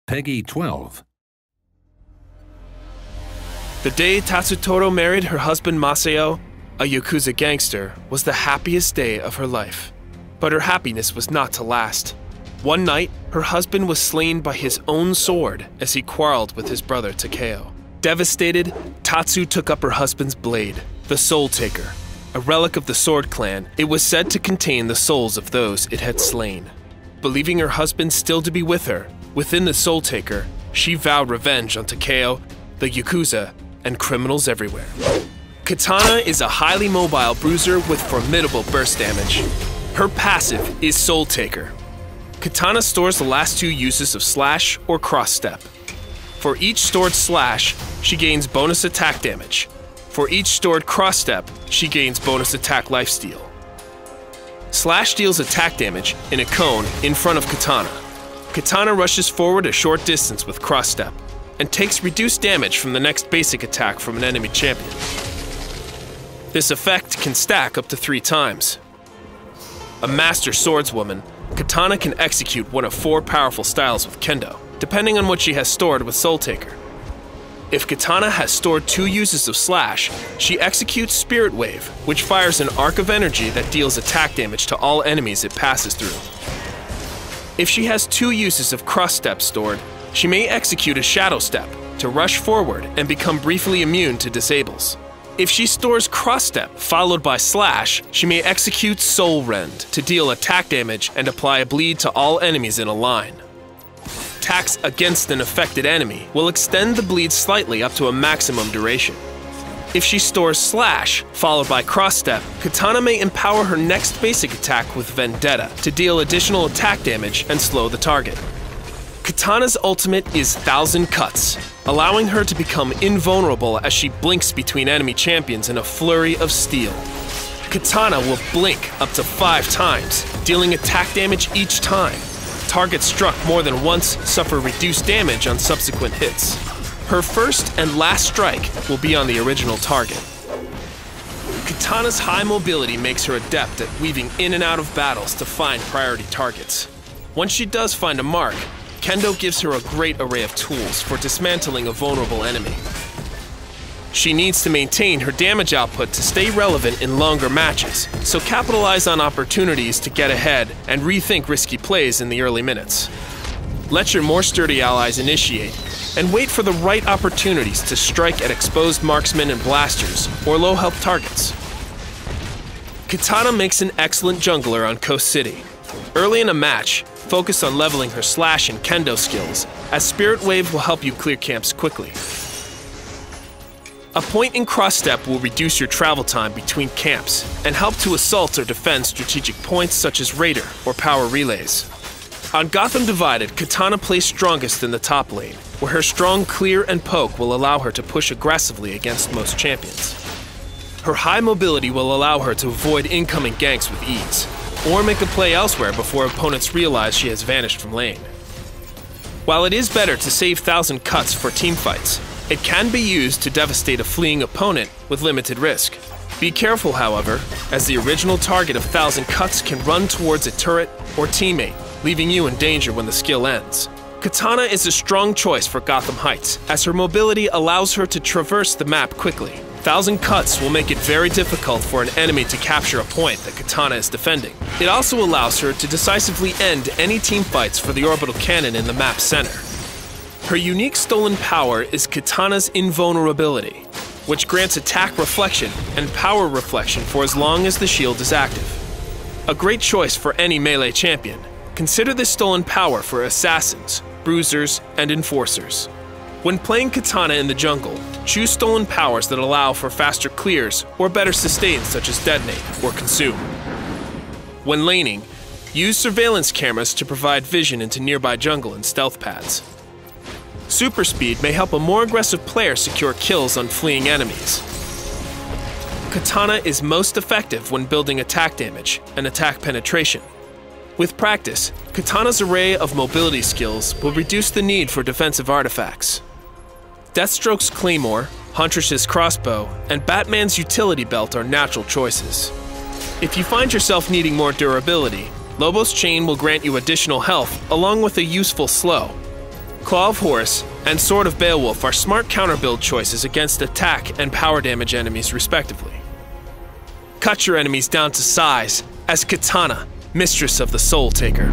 Peggy 12. The day Tatsu Toro married her husband Maseo, a Yakuza gangster, was the happiest day of her life. But her happiness was not to last. One night, her husband was slain by his own sword as he quarreled with his brother Takeo. Devastated, Tatsu took up her husband's blade, the Soul Taker. A relic of the Sword Clan, it was said to contain the souls of those it had slain. Believing her husband still to be with her, within the Soul Taker, she vowed revenge on Takeo, the Yakuza, and criminals everywhere. Katana is a highly mobile bruiser with formidable burst damage. Her passive is Soul Taker. Katana stores the last two uses of slash or cross step. For each stored slash, she gains bonus attack damage. For each stored cross step, she gains bonus attack lifesteal. Slash deals attack damage in a cone in front of Katana. Katana rushes forward a short distance with cross step and takes reduced damage from the next basic attack from an enemy champion. This effect can stack up to 3 times. A master swordswoman, Katana can execute one of 4 powerful styles with Kendo, depending on what she has stored with Soul Taker. If Katana has stored 2 uses of Slash, she executes Spirit Wave, which fires an arc of energy that deals attack damage to all enemies it passes through. If she has 2 uses of Cross Step stored, she may execute a Shadow Step to rush forward and become briefly immune to disables. If she stores Cross Step followed by Slash, she may execute Soul Rend to deal attack damage and apply a bleed to all enemies in a line. Attacks against an affected enemy will extend the bleed slightly up to a maximum duration. If she stores Slash, followed by Cross Step, Katana may empower her next basic attack with Vendetta to deal additional attack damage and slow the target. Katana's ultimate is 1,000 Cuts, allowing her to become invulnerable as she blinks between enemy champions in a flurry of steel. Katana will blink up to 5 times, dealing attack damage each time. Targets struck more than once suffer reduced damage on subsequent hits. Her first and last strike will be on the original target. Katana's high mobility makes her adept at weaving in and out of battles to find priority targets. Once she does find a mark, Kendo gives her a great array of tools for dismantling a vulnerable enemy. She needs to maintain her damage output to stay relevant in longer matches, so capitalize on opportunities to get ahead and rethink risky plays in the early minutes. Let your more sturdy allies initiate, and wait for the right opportunities to strike at exposed marksmen and blasters or low health targets. Katana makes an excellent jungler on Coast City. Early in a match, focus on leveling her Slash and Kendo skills, as Spirit Wave will help you clear camps quickly. A point in cross step will reduce your travel time between camps and help to assault or defend strategic points such as Raider or power relays. On Gotham Divided, Katana plays strongest in the top lane, where her strong clear and poke will allow her to push aggressively against most champions. Her high mobility will allow her to avoid incoming ganks with ease, or make a play elsewhere before opponents realize she has vanished from lane. While it is better to save 1,000 Cuts for teamfights, it can be used to devastate a fleeing opponent with limited risk. Be careful, however, as the original target of 1,000 Cuts can run towards a turret or teammate, leaving you in danger when the skill ends. Katana is a strong choice for Gotham Heights, as her mobility allows her to traverse the map quickly. 1,000 Cuts will make it very difficult for an enemy to capture a point that Katana is defending. It also allows her to decisively end any teamfights for the orbital cannon in the map's center. Her unique stolen power is Katana's invulnerability, which grants attack reflection and power reflection for as long as the shield is active. A great choice for any melee champion. Consider this stolen power for assassins, bruisers, and enforcers. When playing Katana in the jungle, choose stolen powers that allow for faster clears or better sustains such as Detonate or Consume. When laning, use surveillance cameras to provide vision into nearby jungle and stealth pads. Super speed may help a more aggressive player secure kills on fleeing enemies. Katana is most effective when building attack damage and attack penetration. With practice, Katana's array of mobility skills will reduce the need for defensive artifacts. Deathstroke's Claymore, Huntress's Crossbow, and Batman's Utility Belt are natural choices. If you find yourself needing more durability, Lobo's Chain will grant you additional health along with a useful slow. Claw of Horus and Sword of Beowulf are smart counter-build choices against attack and power damage enemies respectively. Cut your enemies down to size as Katana, Mistress of the Soul Taker.